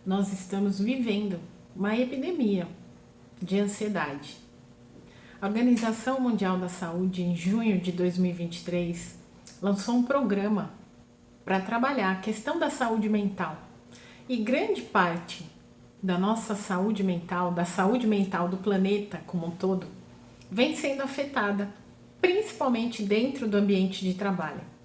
nós estamos vivendo uma epidemia de ansiedade. A Organização Mundial da Saúde, em junho de 2023, lançou um programa para trabalhar a questão da saúde mental. E grande parte da nossa saúde mental, da saúde mental do planeta como um todo, vem sendo afetada, principalmente dentro do ambiente de trabalho.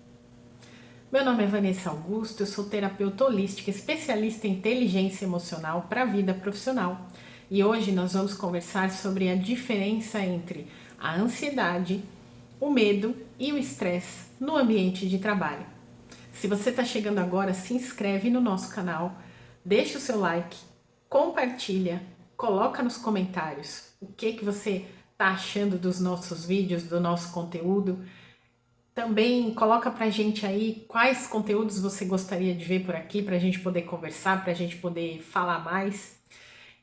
Meu nome é Vanessa Augusto, eu sou terapeuta holística, especialista em inteligência emocional para a vida profissional. E hoje nós vamos conversar sobre a diferença entre a ansiedade, o medo e o estresse no ambiente de trabalho. Se você está chegando agora, se inscreve no nosso canal, deixa o seu like, compartilha, coloca nos comentários o que você está achando dos nossos vídeos, do nosso conteúdo. Também coloca pra gente aí quais conteúdos você gostaria de ver por aqui, pra gente poder conversar, pra gente poder falar mais.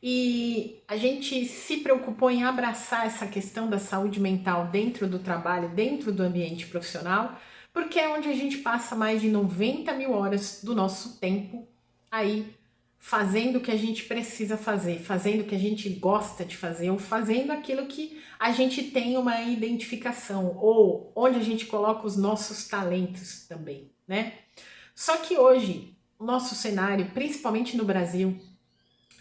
E a gente se preocupou em abraçar essa questão da saúde mental dentro do trabalho, dentro do ambiente profissional, porque é onde a gente passa mais de 90 mil horas do nosso tempo aí fazendo o que a gente precisa fazer, fazendo o que a gente gosta de fazer, ou fazendo aquilo que a gente tem uma identificação, ou onde a gente coloca os nossos talentos também, né? Só que hoje, o nosso cenário, principalmente no Brasil,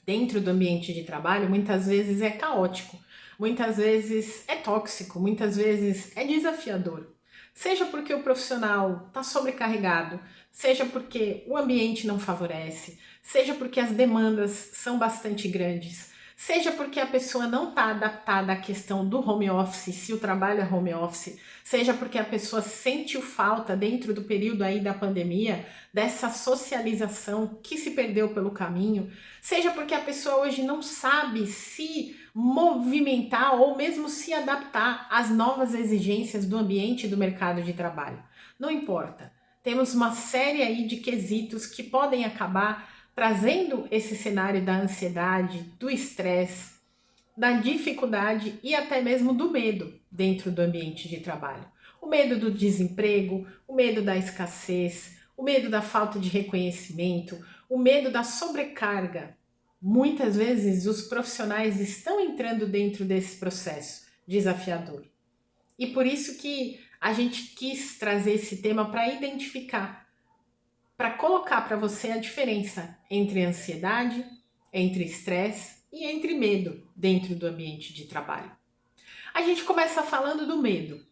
dentro do ambiente de trabalho, muitas vezes é caótico, muitas vezes é tóxico, muitas vezes é desafiador. Seja porque o profissional está sobrecarregado, seja porque o ambiente não favorece, seja porque as demandas são bastante grandes, seja porque a pessoa não está adaptada à questão do home office, se o trabalho é home office, seja porque a pessoa sentiu falta dentro do período aí da pandemia, dessa socialização que se perdeu pelo caminho, seja porque a pessoa hoje não sabe se movimentar ou mesmo se adaptar às novas exigências do ambiente e do mercado de trabalho. Não importa. Temos uma série aí de quesitos que podem acabar trazendo esse cenário da ansiedade, do estresse, da dificuldade e até mesmo do medo dentro do ambiente de trabalho. O medo do desemprego, o medo da escassez, o medo da falta de reconhecimento, o medo da sobrecarga. Muitas vezes os profissionais estão entrando dentro desse processo desafiador. E por isso que a gente quis trazer esse tema para identificar, para colocar para você a diferença entre ansiedade, entre estresse e entre medo dentro do ambiente de trabalho. A gente começa falando do medo.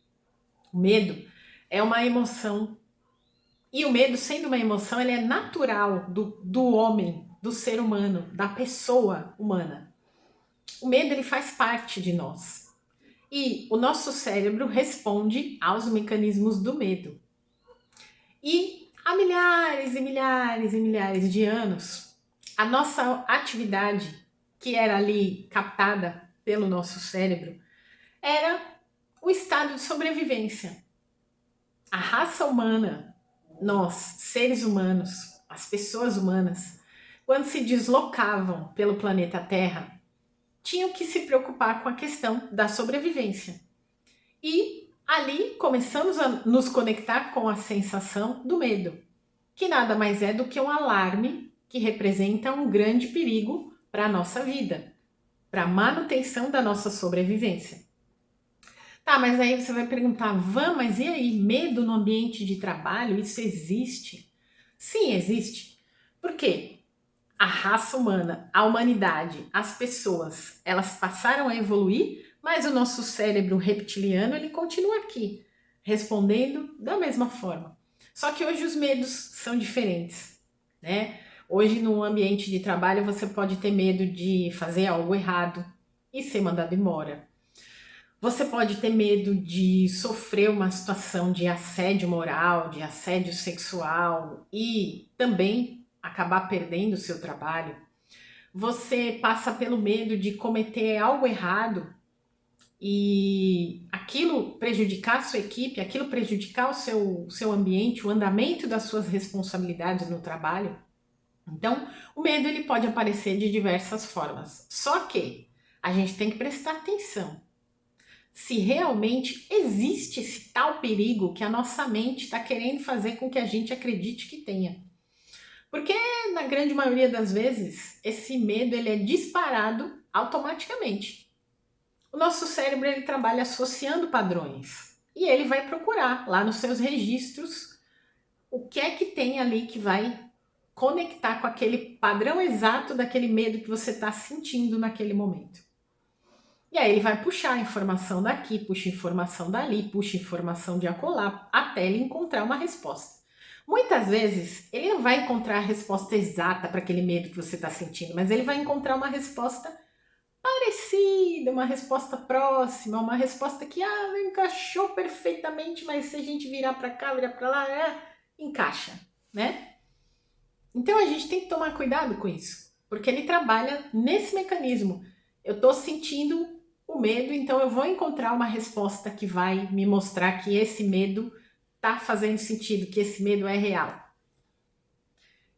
O medo é uma emoção, e o medo, sendo uma emoção, ele é natural do homem, do ser humano, da pessoa humana. O medo, ele faz parte de nós. E o nosso cérebro responde aos mecanismos do medo. E há milhares e milhares e milhares de anos, a nossa atividade, que era ali captada pelo nosso cérebro, era o estado de sobrevivência. A raça humana, nós, seres humanos, as pessoas humanas, quando se deslocavam pelo planeta Terra, tinham que se preocupar com a questão da sobrevivência. E ali começamos a nos conectar com a sensação do medo, que nada mais é do que um alarme que representa um grande perigo para a nossa vida, para a manutenção da nossa sobrevivência. Tá, mas aí você vai perguntar, Van, mas e aí, medo no ambiente de trabalho, isso existe? Sim, existe. Por quê? A raça humana, a humanidade, as pessoas, elas passaram a evoluir, mas o nosso cérebro reptiliano, ele continua aqui, respondendo da mesma forma. Só que hoje os medos são diferentes, né? Hoje no ambiente de trabalho você pode ter medo de fazer algo errado e ser mandado embora. Você pode ter medo de sofrer uma situação de assédio moral, de assédio sexual e também acabar perdendo o seu trabalho. Você passa pelo medo de cometer algo errado e aquilo prejudicar a sua equipe, aquilo prejudicar o seu ambiente, o andamento das suas responsabilidades no trabalho. Então, o medo ele pode aparecer de diversas formas. Só que a gente tem que prestar atenção se realmente existe esse tal perigo que a nossa mente está querendo fazer com que a gente acredite que tenha. Porque na grande maioria das vezes, esse medo ele é disparado automaticamente. O nosso cérebro ele trabalha associando padrões e ele vai procurar lá nos seus registros o que é que tem ali que vai conectar com aquele padrão exato daquele medo que você está sentindo naquele momento. E aí ele vai puxar informação daqui, puxa informação dali, puxa informação de acolá, até ele encontrar uma resposta. Muitas vezes ele não vai encontrar a resposta exata para aquele medo que você está sentindo, mas ele vai encontrar uma resposta parecida, uma resposta próxima, uma resposta que não encaixou perfeitamente, mas se a gente virar para cá, virar para lá, encaixa, né? Então a gente tem que tomar cuidado com isso, porque ele trabalha nesse mecanismo. Eu estou sentindo o medo, então eu vou encontrar uma resposta que vai me mostrar que esse medo está fazendo sentido, que esse medo é real.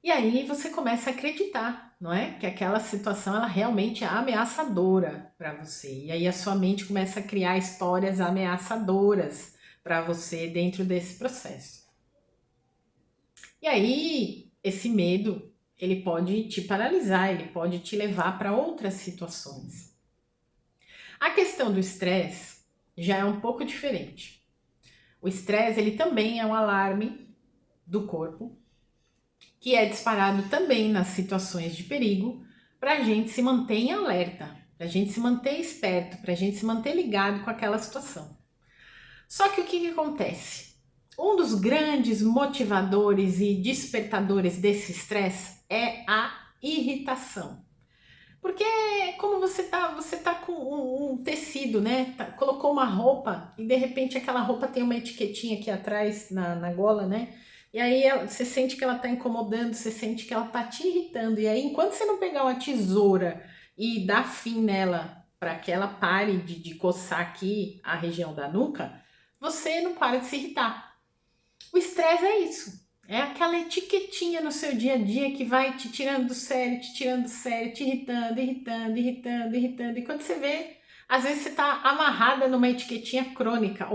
E aí você começa a acreditar, não é? Que aquela situação ela realmente é ameaçadora para você. E aí a sua mente começa a criar histórias ameaçadoras para você dentro desse processo. E aí esse medo, ele pode te paralisar, ele pode te levar para outras situações. A questão do estresse já é um pouco diferente. O estresse, ele também é um alarme do corpo, que é disparado também nas situações de perigo, para a gente se manter em alerta, para a gente se manter esperto, para a gente se manter ligado com aquela situação. Só que o que acontece? Um dos grandes motivadores e despertadores desse estresse é a irritação. Porque como você tá com um tecido, né? Colocou uma roupa e de repente aquela roupa tem uma etiquetinha aqui atrás na gola, né? E aí você sente que ela tá incomodando, você sente que ela tá te irritando. E aí enquanto você não pegar uma tesoura e dar fim nela para que ela pare de coçar aqui a região da nuca, você não para de se irritar. O estresse é isso. É aquela etiquetinha no seu dia a dia que vai te tirando do sério, te irritando, irritando, irritando, irritando. E quando você vê, às vezes você está amarrada numa etiquetinha crônica,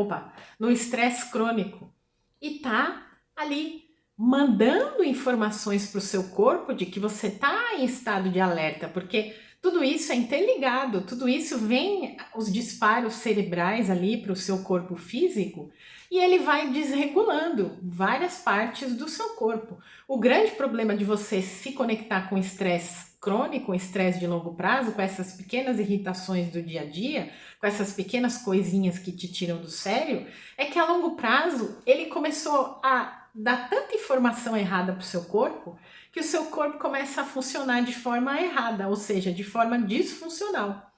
no estresse crônico. E tá ali mandando informações para o seu corpo de que você está em estado de alerta, porque tudo isso é interligado, tudo isso vem os disparos cerebrais ali para o seu corpo físico e ele vai desregulando várias partes do seu corpo. O grande problema de você se conectar com estresse crônico, estresse de longo prazo, com essas pequenas irritações do dia a dia, com essas pequenas coisinhas que te tiram do sério, é que a longo prazo ele começou a dar tanta informação errada para o seu corpo que o seu corpo começa a funcionar de forma errada, ou seja, de forma disfuncional.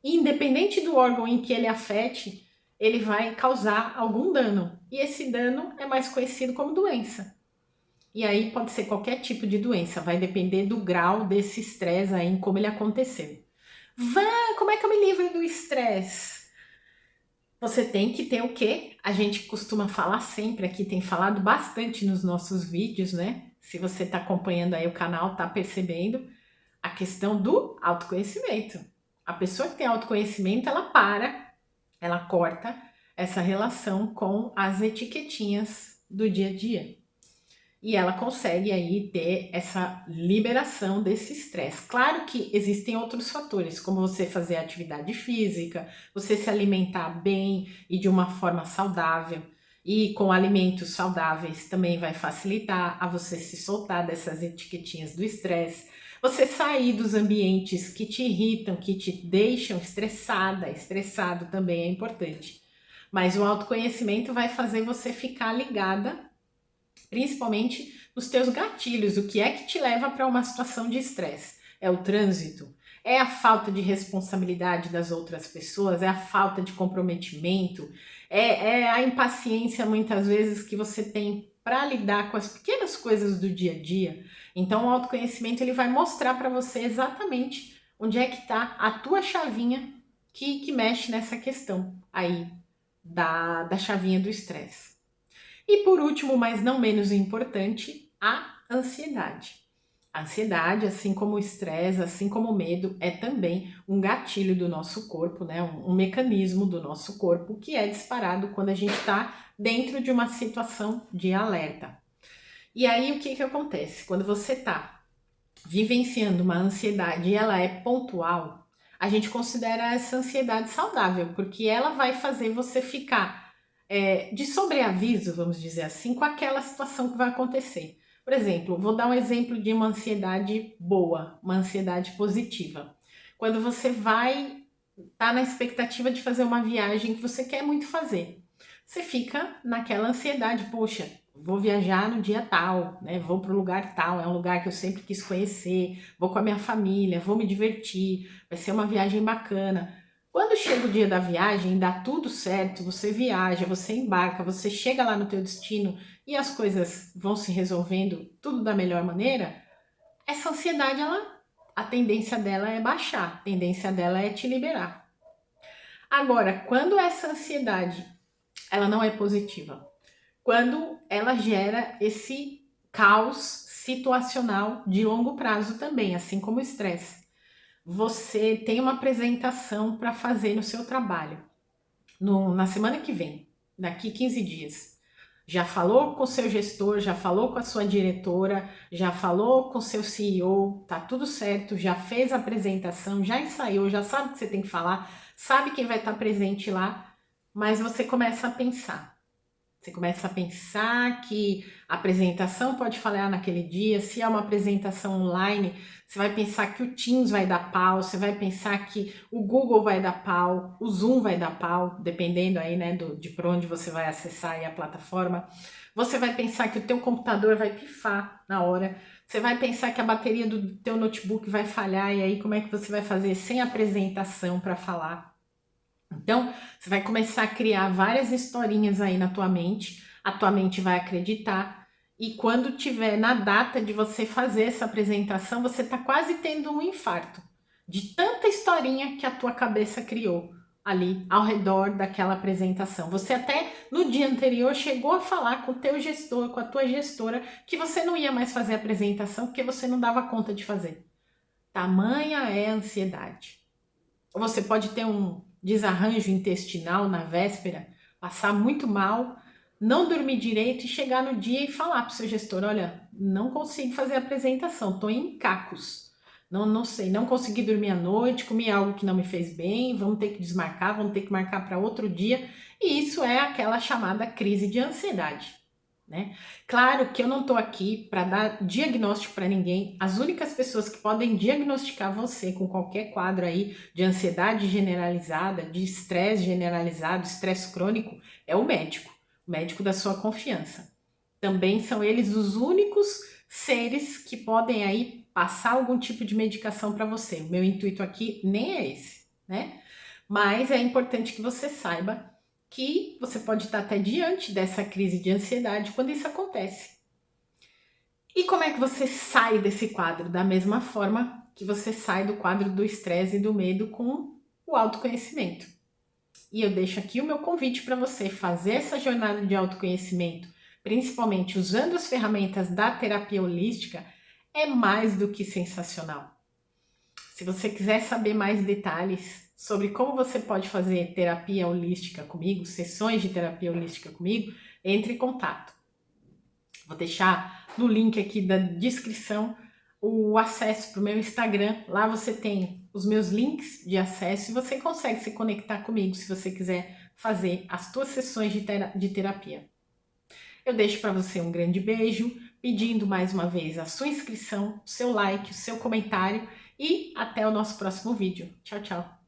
Independente do órgão em que ele afete, ele vai causar algum dano. E esse dano é mais conhecido como doença. E aí pode ser qualquer tipo de doença, vai depender do grau desse estresse aí, em como ele aconteceu. Como é que eu me livro do estresse? Você tem que ter o quê? A gente costuma falar sempre aqui, tem falado bastante nos nossos vídeos, né? Se você está acompanhando aí o canal, tá percebendo a questão do autoconhecimento. A pessoa que tem autoconhecimento, ela corta essa relação com as etiquetinhas do dia a dia. E ela consegue aí ter essa liberação desse estresse. Claro que existem outros fatores, como você fazer atividade física, você se alimentar bem e de uma forma saudável. E com alimentos saudáveis também vai facilitar a você se soltar dessas etiquetinhas do estresse. Você sair dos ambientes que te irritam, que te deixam estressado também é importante. Mas o autoconhecimento vai fazer você ficar ligada, principalmente nos teus gatilhos, o que é que te leva para uma situação de estresse? É o trânsito? É a falta de responsabilidade das outras pessoas? É a falta de comprometimento? É a impaciência muitas vezes que você tem para lidar com as pequenas coisas do dia a dia? Então o autoconhecimento ele vai mostrar para você exatamente onde é que está a tua chavinha que mexe nessa questão aí da chavinha do estresse. E por último, mas não menos importante, a ansiedade. A ansiedade, assim como o estresse, assim como o medo, é também um gatilho do nosso corpo, né? Um mecanismo do nosso corpo que é disparado quando a gente está dentro de uma situação de alerta. E aí o que acontece? Quando você está vivenciando uma ansiedade e ela é pontual, a gente considera essa ansiedade saudável, porque ela vai fazer você ficar de sobreaviso, vamos dizer assim, com aquela situação que vai acontecer. Por exemplo, vou dar um exemplo de uma ansiedade boa, uma ansiedade positiva. Quando você vai estar na expectativa de fazer uma viagem que você quer muito fazer, você fica naquela ansiedade, poxa, vou viajar no dia tal, né? Vou para o lugar tal, é um lugar que eu sempre quis conhecer, vou com a minha família, vou me divertir, vai ser uma viagem bacana. Quando chega o dia da viagem, dá tudo certo, você viaja, você embarca, você chega lá no teu destino e as coisas vão se resolvendo tudo da melhor maneira, essa ansiedade, a tendência dela é baixar, a tendência dela é te liberar. Agora, quando essa ansiedade, ela não é positiva, quando ela gera esse caos situacional de longo prazo também, assim como o estresse. Você tem uma apresentação para fazer no seu trabalho na semana que vem, daqui 15 dias. Já falou com o seu gestor, já falou com a sua diretora, já falou com o seu CEO, tá tudo certo, já fez a apresentação, já ensaiou, já sabe o que você tem que falar, sabe quem vai estar presente lá, mas você começa a pensar. Você começa a pensar que a apresentação pode falhar naquele dia, se é uma apresentação online, você vai pensar que o Teams vai dar pau, você vai pensar que o Google vai dar pau, o Zoom vai dar pau, dependendo aí, né, de por onde você vai acessar aí a plataforma. Você vai pensar que o teu computador vai pifar na hora, você vai pensar que a bateria do teu notebook vai falhar e aí como é que você vai fazer sem apresentação para falar? Então, você vai começar a criar várias historinhas aí na tua mente, a tua mente vai acreditar, e quando tiver na data de você fazer essa apresentação, você tá quase tendo um infarto de tanta historinha que a tua cabeça criou ali ao redor daquela apresentação. Você até no dia anterior chegou a falar com o teu gestor, com a tua gestora, que você não ia mais fazer a apresentação porque você não dava conta de fazer. Tamanha é a ansiedade. Ou você pode ter um desarranjo intestinal na véspera, passar muito mal, não dormir direito e chegar no dia e falar para o seu gestor, olha, não consigo fazer a apresentação, estou em cacos. Não sei, não consegui dormir à noite, comi algo que não me fez bem, vamos ter que desmarcar, vamos ter que marcar para outro dia. E isso é aquela chamada crise de ansiedade. Né? Claro que eu não estou aqui para dar diagnóstico para ninguém. As únicas pessoas que podem diagnosticar você com qualquer quadro aí de ansiedade generalizada, de estresse generalizado, estresse crônico, é o médico da sua confiança. Também são eles os únicos seres que podem aí passar algum tipo de medicação para você. O meu intuito aqui nem é esse, né? Mas é importante que você saiba que você pode estar até diante dessa crise de ansiedade quando isso acontece. E como é que você sai desse quadro? Da mesma forma que você sai do quadro do estresse e do medo com o autoconhecimento. E eu deixo aqui o meu convite para você fazer essa jornada de autoconhecimento, principalmente usando as ferramentas da terapia holística, é mais do que sensacional. Se você quiser saber mais detalhes sobre como você pode fazer terapia holística comigo, sessões de terapia holística comigo, entre em contato. Vou deixar no link aqui da descrição o acesso para o meu Instagram. Lá você tem os meus links de acesso e você consegue se conectar comigo se você quiser fazer as suas sessões de terapia. Eu deixo para você um grande beijo, pedindo mais uma vez a sua inscrição, o seu like, o seu comentário e até o nosso próximo vídeo. Tchau, tchau!